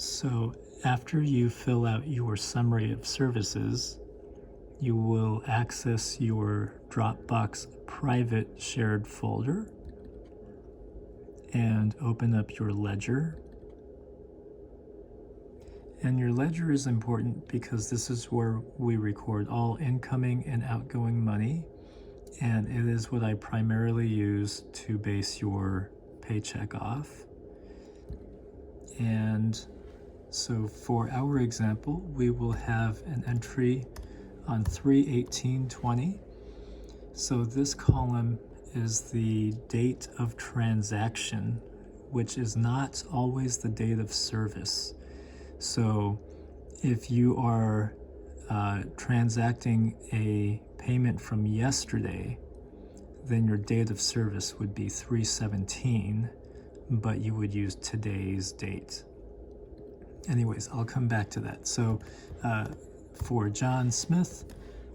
So after you fill out your summary of services, you will access your Dropbox private shared folder and open up your ledger. And your ledger is important because this is where we record all incoming and outgoing money, and it is what I primarily use to base your paycheck off. And so for our example, we will have an entry on 3/18/20. So this column is the date of transaction, which is not always the date of service. So if you are transacting a payment from yesterday, then your date of service would be 3/17, but you would use today's date. Anyways, I'll come back to that. So for John Smith,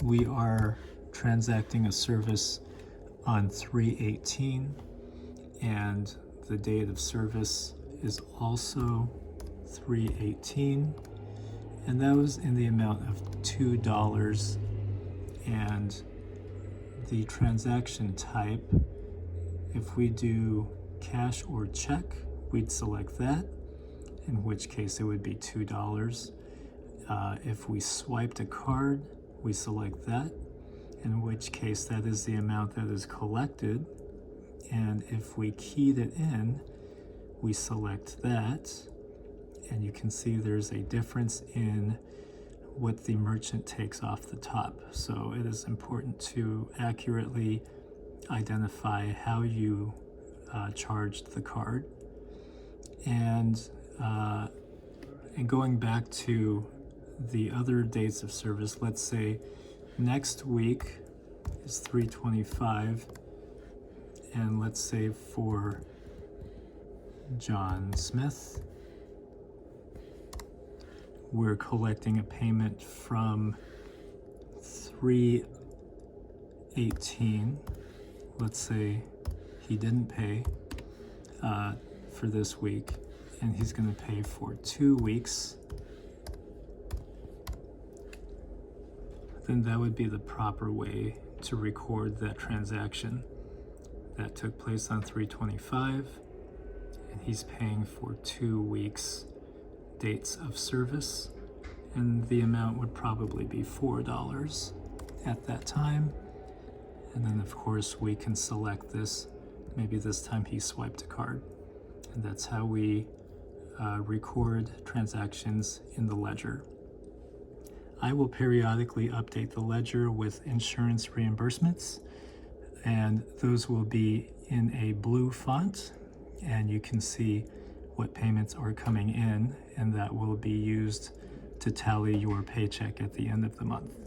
we are transacting a service on 3/18, and the date of service is also 3/18, and that was in the amount of $2. And the transaction type, if we do cash or check, we'd select that, in which case it would be $2. If we swiped a card, we select that, in which case that is the amount that is collected. And if we keyed it in, we select that, and you can see there's a difference in what the merchant takes off the top. So it is important to accurately identify how you charged the card. And going back to the other dates of service, let's say next week is 3/25, and let's say for John Smith, we're collecting a payment from 3/18. Let's say he didn't pay for this week, and he's going to pay for 2 weeks. Then that would be the proper way to record that transaction that took place on 3/25, and he's paying for 2 weeks dates of service, and the amount would probably be $4 at that time. And then of course we can select this. Maybe this time he swiped a card, and that's how we record transactions in the ledger. I will periodically update the ledger with insurance reimbursements, and those will be in a blue font, and you can see what payments are coming in, and that will be used to tally your paycheck at the end of the month.